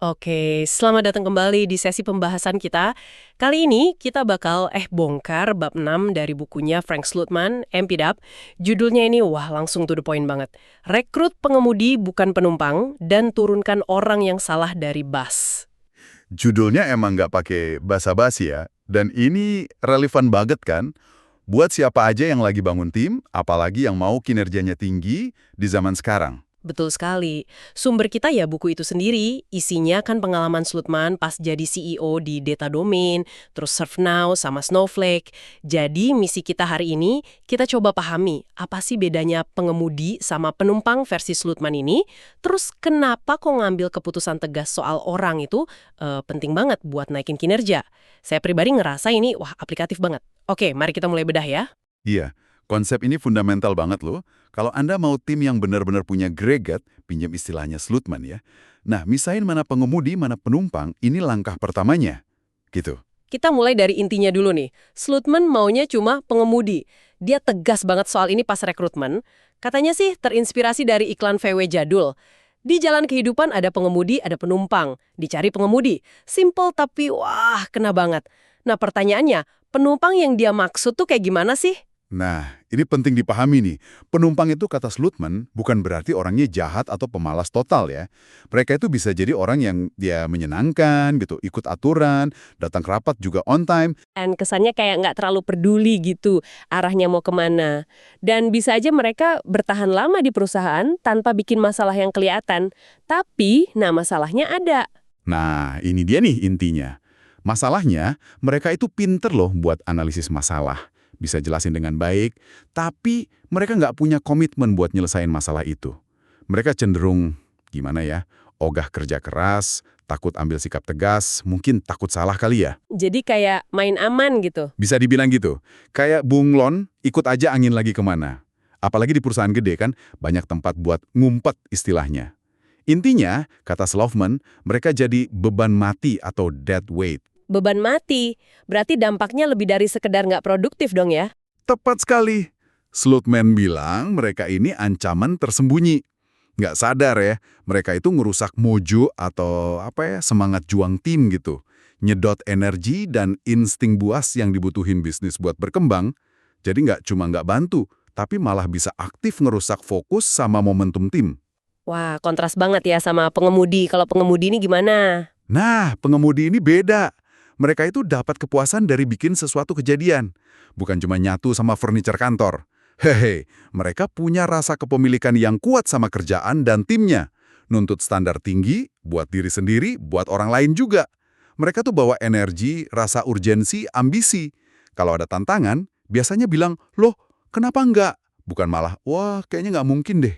Oke, selamat datang kembali di sesi pembahasan kita. Kali ini kita bakal bongkar bab 6 dari bukunya Frank Slootman, MPDAP. Judulnya ini wah langsung to the point banget. Rekrut pengemudi bukan penumpang dan turunkan orang yang salah dari bus. Judulnya emang nggak pakai basa-basi ya, dan ini relevan banget kan buat siapa aja yang lagi bangun tim, apalagi yang mau kinerjanya tinggi di zaman sekarang. Betul sekali. Sumber kita ya buku itu sendiri. Isinya kan pengalaman Slootman pas jadi CEO di Data Domain, terus ServeNow sama Snowflake. Jadi misi kita hari ini, kita coba pahami apa sih bedanya pengemudi sama penumpang versi Slootman ini. Terus kenapa kok ngambil keputusan tegas soal orang itu penting banget buat naikin kinerja. Saya pribadi ngerasa ini wah aplikatif banget. Oke, mari kita mulai bedah ya. Iya, konsep ini fundamental banget loh. Kalau Anda mau tim yang benar-benar punya greget, pinjam istilahnya Slootman ya. Nah, misahin mana pengemudi, mana penumpang, ini langkah pertamanya. Gitu. Kita mulai dari intinya dulu nih. Slootman maunya cuma pengemudi. Dia tegas banget soal ini pas rekrutmen. Katanya sih terinspirasi dari iklan VW jadul. Di jalan kehidupan ada pengemudi, ada penumpang. Dicari pengemudi. Simple tapi wah kena banget. Nah pertanyaannya, penumpang yang dia maksud tuh kayak gimana sih? Nah, ini penting dipahami nih. Penumpang itu kata Slootman bukan berarti orangnya jahat atau pemalas total ya. Mereka itu bisa jadi orang yang dia menyenangkan gitu, ikut aturan, datang ke rapat juga on time. Dan kesannya kayak nggak terlalu peduli gitu arahnya mau kemana. Dan bisa aja mereka bertahan lama di perusahaan tanpa bikin masalah yang kelihatan. Tapi, nah masalahnya ada. Nah, ini dia nih intinya. Masalahnya, mereka itu pinter loh buat analisis masalah. Bisa jelasin dengan baik, tapi mereka nggak punya komitmen buat nyelesain masalah itu. Mereka cenderung, gimana ya, ogah kerja keras, takut ambil sikap tegas, mungkin takut salah kali ya. Jadi kayak main aman gitu. Bisa dibilang gitu. Kayak bunglon, ikut aja angin lagi kemana. Apalagi di perusahaan gede kan, banyak tempat buat ngumpet istilahnya. Intinya, kata Slootman, mereka jadi beban mati atau dead weight. Beban mati. Berarti dampaknya lebih dari sekedar nggak produktif dong ya? Tepat sekali. Slootman bilang mereka ini ancaman tersembunyi. Nggak sadar ya, mereka itu ngerusak mojo atau semangat juang tim gitu. Nyedot energi dan insting buas yang dibutuhin bisnis buat berkembang. Jadi nggak cuma nggak bantu, tapi malah bisa aktif ngerusak fokus sama momentum tim. Wah, kontras banget ya sama pengemudi. Kalau pengemudi ini gimana? Nah, pengemudi ini beda. Mereka itu dapat kepuasan dari bikin sesuatu kejadian. Bukan cuma nyatu sama furniture kantor. Hehe, mereka punya rasa kepemilikan yang kuat sama kerjaan dan timnya. Nuntut standar tinggi, buat diri sendiri, buat orang lain juga. Mereka tuh bawa energi, rasa urgensi, ambisi. Kalau ada tantangan, biasanya bilang, loh, kenapa enggak? Bukan malah, wah, kayaknya nggak mungkin deh.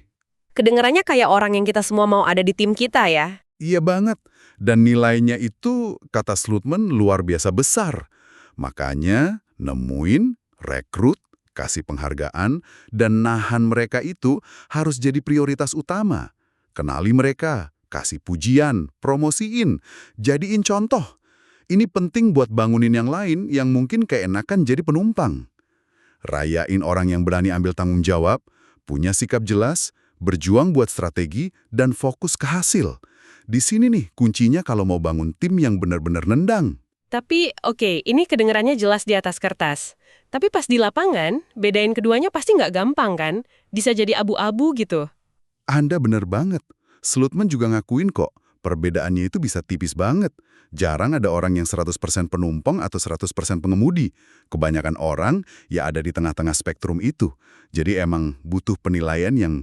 Kedengarannya kayak orang yang kita semua mau ada di tim kita ya. Iya banget. Dan nilainya itu, kata Slootman, luar biasa besar. Makanya, nemuin, rekrut, kasih penghargaan, dan nahan mereka itu harus jadi prioritas utama. Kenali mereka, kasih pujian, promosiin, jadiin contoh. Ini penting buat bangunin yang lain yang mungkin keenakan jadi penumpang. Rayain orang yang berani ambil tanggung jawab, punya sikap jelas, berjuang buat strategi, dan fokus ke hasil. Di sini nih kuncinya kalau mau bangun tim yang benar-benar nendang. Tapi oke, ini kedengarannya jelas di atas kertas. Tapi pas di lapangan, bedain keduanya pasti nggak gampang kan? Bisa jadi abu-abu gitu. Anda benar banget. Slootman juga ngakuin kok, perbedaannya itu bisa tipis banget. Jarang ada orang yang 100% penumpang atau 100% pengemudi. Kebanyakan orang ya ada di tengah-tengah spektrum itu. Jadi emang butuh penilaian yang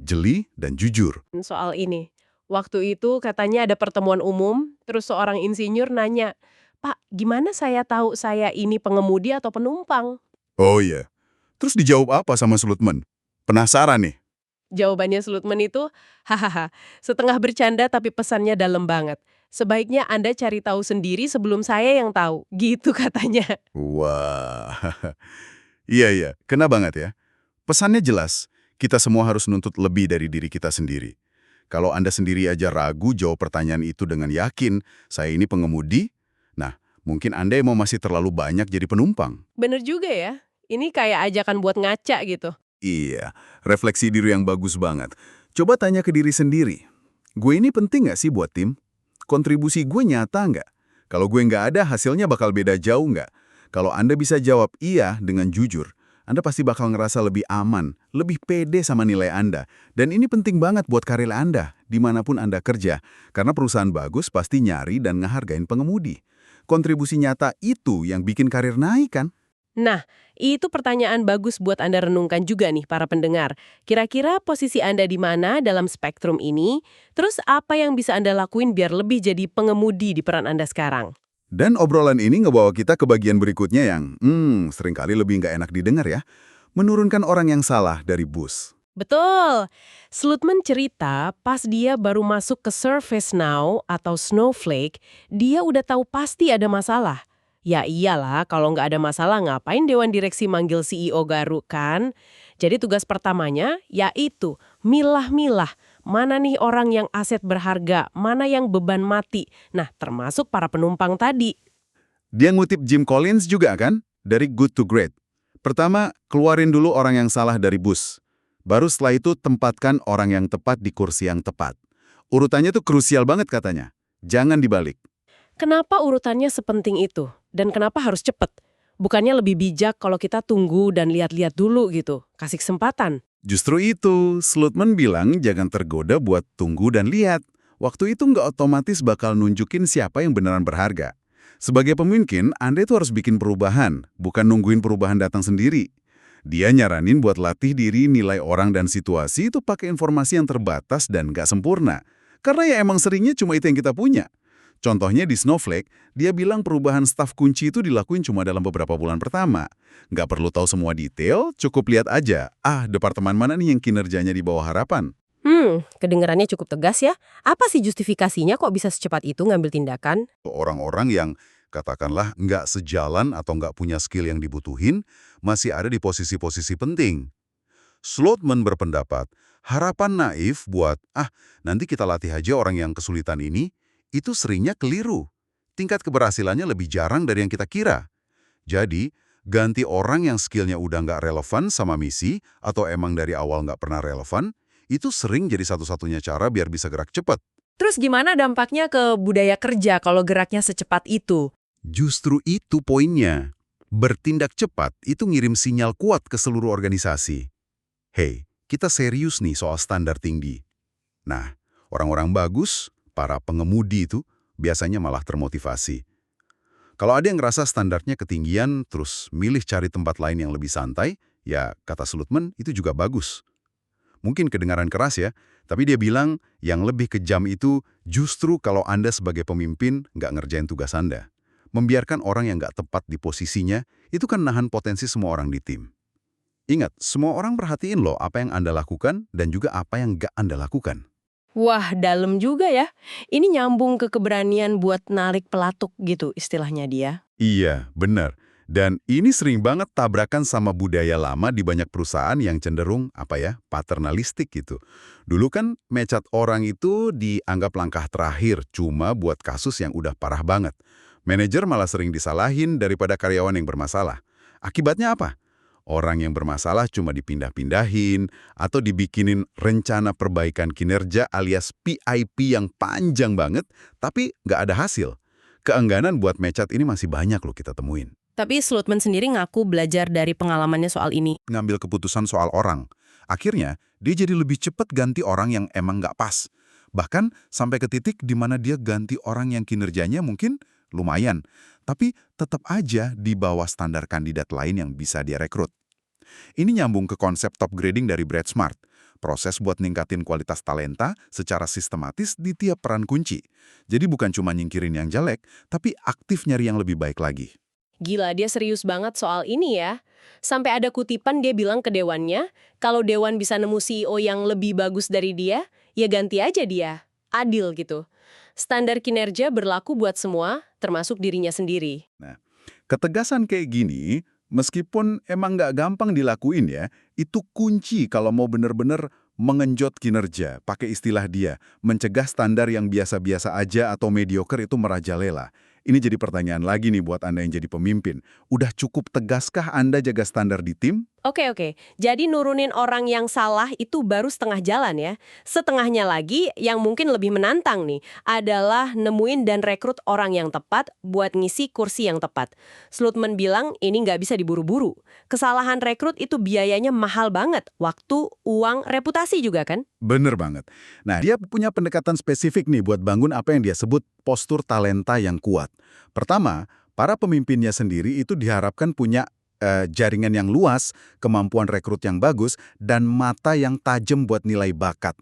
jeli dan jujur. Soal ini. Waktu itu katanya ada pertemuan umum, terus seorang insinyur nanya, "Pak, gimana saya tahu saya ini pengemudi atau penumpang?" Oh iya. Terus dijawab apa sama Slootman? Penasaran nih? Jawabannya Slootman itu, hahaha, setengah bercanda tapi pesannya dalam banget. Sebaiknya Anda cari tahu sendiri sebelum saya yang tahu, gitu katanya. Wah, iya iya, kena banget ya. Pesannya jelas, kita semua harus nuntut lebih dari diri kita sendiri. Kalau Anda sendiri aja ragu jawab pertanyaan itu dengan yakin, saya ini pengemudi, nah mungkin Anda yang mau masih terlalu banyak jadi penumpang. Bener juga ya, ini kayak ajakan buat ngaca gitu. Iya, refleksi diri yang bagus banget. Coba tanya ke diri sendiri, gue ini penting nggak sih buat tim? kontribusi gue nyata nggak? Kalau gue nggak ada, hasilnya bakal beda jauh nggak? Kalau Anda bisa jawab iya dengan jujur, Anda pasti bakal ngerasa lebih aman, lebih pede sama nilai Anda. Dan ini penting banget buat karir Anda, dimanapun Anda kerja. Karena perusahaan bagus pasti nyari dan ngehargain pengemudi. Kontribusi nyata itu yang bikin karir naik kan? Nah, itu pertanyaan bagus buat Anda renungkan juga nih para pendengar. Kira-kira posisi Anda di mana dalam spektrum ini? Terus apa yang bisa Anda lakuin biar lebih jadi pengemudi di peran Anda sekarang? Dan obrolan ini ngebawa kita ke bagian berikutnya yang, seringkali lebih nggak enak didengar ya. Menurunkan orang yang salah dari bus. Betul. Slutman cerita pas dia baru masuk ke ServiceNow atau Snowflake, dia udah tahu pasti ada masalah. Ya iyalah, kalau nggak ada masalah ngapain Dewan Direksi manggil CEO Garu kan? Jadi tugas pertamanya yaitu milah-milah mana nih orang yang aset berharga, mana yang beban mati. Nah, termasuk para penumpang tadi. Dia ngutip Jim Collins juga kan? Dari Good to Great. Pertama, keluarin dulu orang yang salah dari bus. Baru setelah itu tempatkan orang yang tepat di kursi yang tepat. Urutannya tuh krusial banget katanya. Jangan dibalik. Kenapa urutannya sepenting itu? Dan kenapa harus cepet? Bukannya lebih bijak kalau kita tunggu dan lihat-lihat dulu gitu? Kasih kesempatan. Justru itu, Slutman bilang jangan tergoda buat tunggu dan lihat. Waktu itu nggak otomatis bakal nunjukin siapa yang beneran berharga. Sebagai pemimpin, Anda itu harus bikin perubahan, bukan nungguin perubahan datang sendiri. Dia nyaranin buat latih diri nilai orang dan situasi itu pakai informasi yang terbatas dan nggak sempurna. Karena ya emang seringnya cuma itu yang kita punya. Contohnya di Snowflake, dia bilang perubahan staf kunci itu dilakuin cuma dalam beberapa bulan pertama. Nggak perlu tahu semua detail, cukup lihat aja, departemen mana nih yang kinerjanya di bawah harapan. Kedengarannya cukup tegas ya. Apa sih justifikasinya kok bisa secepat itu ngambil tindakan? Orang-orang yang katakanlah nggak sejalan atau nggak punya skill yang dibutuhin, masih ada di posisi-posisi penting. Slotman berpendapat, harapan naif buat, nanti kita latih aja orang yang kesulitan ini, itu seringnya keliru. Tingkat keberhasilannya lebih jarang dari yang kita kira. Jadi, ganti orang yang skillnya udah nggak relevan sama misi, atau emang dari awal nggak pernah relevan, itu sering jadi satu-satunya cara biar bisa gerak cepat. Terus gimana dampaknya ke budaya kerja kalau geraknya secepat itu? Justru itu poinnya. Bertindak cepat itu ngirim sinyal kuat ke seluruh organisasi. Hey, kita serius nih soal standar tinggi. Nah, orang-orang bagus, para pengemudi itu, biasanya malah termotivasi. Kalau ada yang ngerasa standarnya ketinggian, terus milih cari tempat lain yang lebih santai, ya kata Slutman itu juga bagus. Mungkin kedengaran keras ya, tapi dia bilang yang lebih kejam itu justru kalau Anda sebagai pemimpin nggak ngerjain tugas Anda. Membiarkan orang yang nggak tepat di posisinya, itu kan nahan potensi semua orang di tim. Ingat, semua orang perhatiin loh apa yang Anda lakukan dan juga apa yang nggak Anda lakukan. Wah, dalam juga ya. Ini nyambung ke keberanian buat narik pelatuk gitu istilahnya dia. Iya, benar. Dan ini sering banget tabrakan sama budaya lama di banyak perusahaan yang cenderung, paternalistik gitu. Dulu kan mecat orang itu dianggap langkah terakhir, cuma buat kasus yang udah parah banget. Manajer malah sering disalahin daripada karyawan yang bermasalah. Akibatnya apa? Orang yang bermasalah cuma dipindah-pindahin atau dibikinin rencana perbaikan kinerja alias PIP yang panjang banget, tapi nggak ada hasil. Keengganan buat mecat ini masih banyak loh kita temuin. Tapi Slutman sendiri ngaku belajar dari pengalamannya soal ini. Ngambil keputusan soal orang. Akhirnya, dia jadi lebih cepat ganti orang yang emang nggak pas. Bahkan sampai ke titik di mana dia ganti orang yang kinerjanya mungkin lumayan, tapi tetap aja di bawah standar kandidat lain yang bisa dia rekrut. Ini nyambung ke konsep top grading dari Brad Smart. Proses buat ningkatin kualitas talenta secara sistematis di tiap peran kunci. Jadi bukan cuma nyingkirin yang jelek, tapi aktif nyari yang lebih baik lagi. Gila, dia serius banget soal ini ya. Sampai ada kutipan dia bilang ke dewannya, kalau dewan bisa nemu CEO yang lebih bagus dari dia, ya ganti aja dia. Adil gitu. Standar kinerja berlaku buat semua, termasuk dirinya sendiri. Nah, ketegasan kayak gini, meskipun emang nggak gampang dilakuin ya, itu kunci kalau mau bener-bener mengenjot kinerja, pakai istilah dia, mencegah standar yang biasa-biasa aja atau mediocre itu merajalela. Ini jadi pertanyaan lagi nih buat Anda yang jadi pemimpin. Udah cukup tegaskah Anda jaga standar di tim? Oke, oke. Jadi nurunin orang yang salah itu baru setengah jalan ya. Setengahnya lagi yang mungkin lebih menantang nih adalah nemuin dan rekrut orang yang tepat buat ngisi kursi yang tepat. Slutman bilang ini nggak bisa diburu-buru. Kesalahan rekrut itu biayanya mahal banget. Waktu, uang, reputasi juga kan? Bener banget. Nah, dia punya pendekatan spesifik nih buat bangun apa yang dia sebut postur talenta yang kuat. Pertama, para pemimpinnya sendiri itu diharapkan punya jaringan yang luas, kemampuan rekrut yang bagus, dan mata yang tajam buat nilai bakat.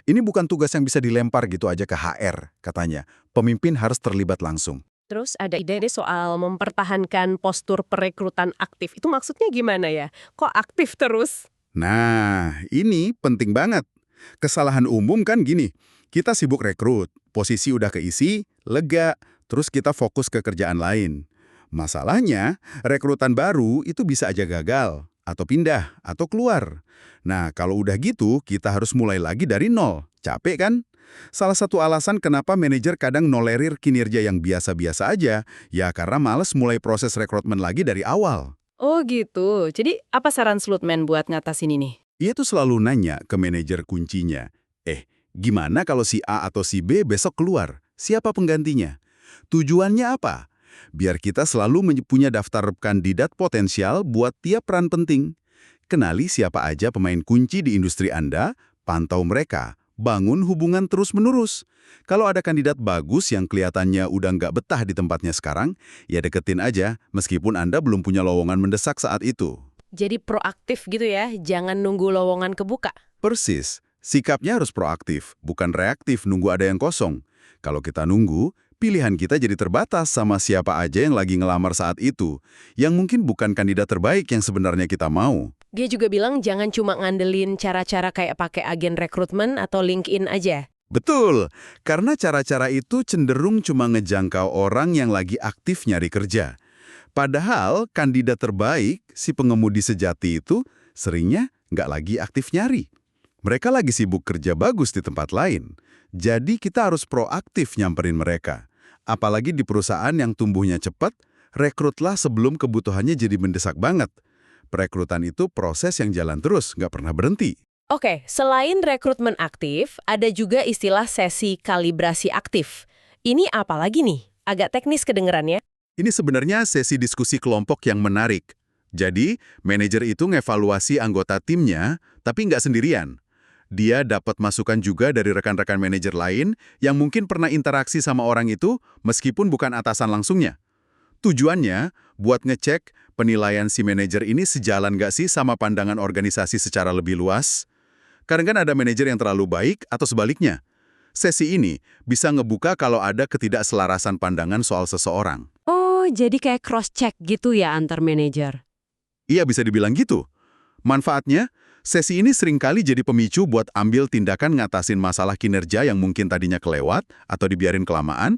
Ini bukan tugas yang bisa dilempar gitu aja ke HR, katanya. Pemimpin harus terlibat langsung. Terus ada ide deh soal mempertahankan postur perekrutan aktif. Itu maksudnya gimana ya? Kok aktif terus? Nah, ini penting banget. Kesalahan umum kan gini, kita sibuk rekrut, posisi udah keisi, lega, terus kita fokus ke kerjaan lain. Masalahnya, rekrutan baru itu bisa aja gagal, atau pindah, atau keluar. Nah, kalau udah gitu, kita harus mulai lagi dari nol. Capek kan? Salah satu alasan kenapa manajer kadang nolerir kinerja yang biasa-biasa aja, ya karena males mulai proses rekrutmen lagi dari awal. Oh gitu. Jadi apa saran Slutman buat ngatasin ini? Ia tuh selalu nanya ke manajer kuncinya, gimana kalau si A atau si B besok keluar? Siapa penggantinya? Tujuannya apa? Biar kita selalu punya daftar kandidat potensial buat tiap peran penting. Kenali siapa aja pemain kunci di industri Anda, pantau mereka, bangun hubungan terus-menerus. Kalau ada kandidat bagus yang kelihatannya udah nggak betah di tempatnya sekarang, ya deketin aja meskipun Anda belum punya lowongan mendesak saat itu. Jadi proaktif gitu ya, jangan nunggu lowongan kebuka. Persis, sikapnya harus proaktif, bukan reaktif nunggu ada yang kosong. Kalau kita nunggu, pilihan kita jadi terbatas sama siapa aja yang lagi ngelamar saat itu, yang mungkin bukan kandidat terbaik yang sebenarnya kita mau. Dia juga bilang jangan cuma ngandelin cara-cara kayak pakai agen rekrutmen atau LinkedIn aja. Betul, karena cara-cara itu cenderung cuma ngejangkau orang yang lagi aktif nyari kerja. Padahal kandidat terbaik, si pengemudi sejati itu, seringnya nggak lagi aktif nyari. Mereka lagi sibuk kerja bagus di tempat lain. Jadi kita harus proaktif nyamperin mereka. Apalagi di perusahaan yang tumbuhnya cepat, rekrutlah sebelum kebutuhannya jadi mendesak banget. Perekrutan itu proses yang jalan terus, nggak pernah berhenti. Oke, selain rekrutmen aktif, ada juga istilah sesi kalibrasi aktif. Ini apa lagi nih? Agak teknis kedengerannya. Ini sebenarnya sesi diskusi kelompok yang menarik. Jadi, manajer itu ngevaluasi anggota timnya, tapi nggak sendirian. Dia dapat masukan juga dari rekan-rekan manajer lain yang mungkin pernah interaksi sama orang itu meskipun bukan atasan langsungnya. Tujuannya buat ngecek penilaian si manajer ini sejalan nggak sih sama pandangan organisasi secara lebih luas. Kadang kan ada manajer yang terlalu baik atau sebaliknya. Sesi ini bisa ngebuka kalau ada ketidakselarasan pandangan soal seseorang. Oh, jadi kayak cross-check gitu ya antar manajer. Iya, bisa dibilang gitu. Manfaatnya, sesi ini seringkali jadi pemicu buat ambil tindakan ngatasin masalah kinerja yang mungkin tadinya kelewat atau dibiarin kelamaan.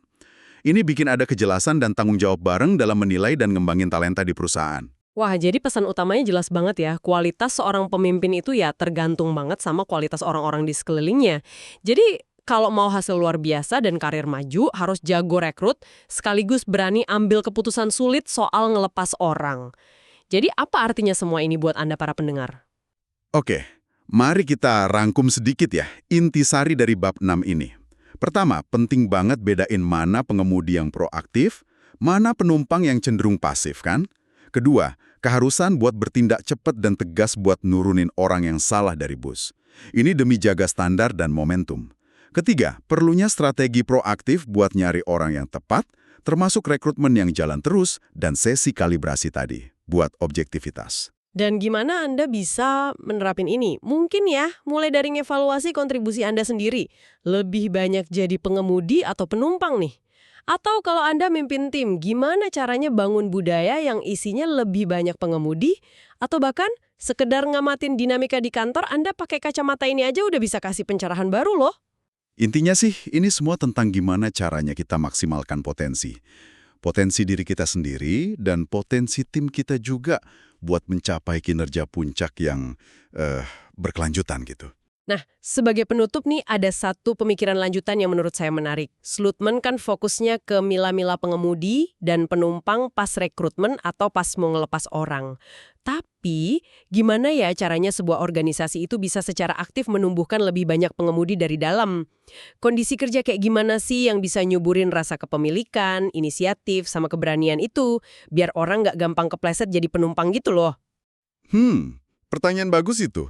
Ini bikin ada kejelasan dan tanggung jawab bareng dalam menilai dan ngembangin talenta di perusahaan. Wah, jadi pesan utamanya jelas banget ya. Kualitas seorang pemimpin itu ya tergantung banget sama kualitas orang-orang di sekelilingnya. Jadi, kalau mau hasil luar biasa dan karir maju, harus jago rekrut, sekaligus berani ambil keputusan sulit soal ngelepas orang. Jadi, apa artinya semua ini buat Anda para pendengar? Oke, mari kita rangkum sedikit ya, intisari dari bab 6 ini. Pertama, penting banget bedain mana pengemudi yang proaktif, mana penumpang yang cenderung pasif kan? Kedua, keharusan buat bertindak cepat dan tegas buat nurunin orang yang salah dari bus. Ini demi jaga standar dan momentum. Ketiga, perlunya strategi proaktif buat nyari orang yang tepat, termasuk rekrutmen yang jalan terus dan sesi kalibrasi tadi, buat objektivitas. Dan gimana Anda bisa menerapin ini? Mungkin ya, mulai dari ngevaluasi kontribusi Anda sendiri. Lebih banyak jadi pengemudi atau penumpang nih. Atau kalau Anda mimpin tim, gimana caranya bangun budaya yang isinya lebih banyak pengemudi? Atau bahkan sekedar ngamatin dinamika di kantor, Anda pakai kacamata ini aja udah bisa kasih pencerahan baru loh. Intinya sih, ini semua tentang gimana caranya kita maksimalkan potensi. Potensi diri kita sendiri dan potensi tim kita juga buat mencapai kinerja puncak yang berkelanjutan gitu. Nah, sebagai penutup nih ada satu pemikiran lanjutan yang menurut saya menarik. Slutman kan fokusnya ke mila-mila pengemudi dan penumpang pas rekrutmen atau pas mau ngelepas orang. Tapi, gimana ya caranya sebuah organisasi itu bisa secara aktif menumbuhkan lebih banyak pengemudi dari dalam? Kondisi kerja kayak gimana sih yang bisa nyuburin rasa kepemilikan, inisiatif, sama keberanian itu, biar orang nggak gampang kepleset jadi penumpang gitu loh. Pertanyaan bagus itu.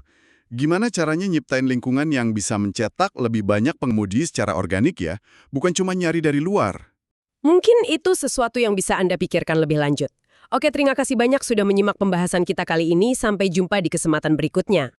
Gimana caranya nyiptain lingkungan yang bisa mencetak lebih banyak pengemudi secara organik ya, bukan cuma nyari dari luar? Mungkin itu sesuatu yang bisa Anda pikirkan lebih lanjut. Oke, terima kasih banyak sudah menyimak pembahasan kita kali ini. Sampai jumpa di kesempatan berikutnya.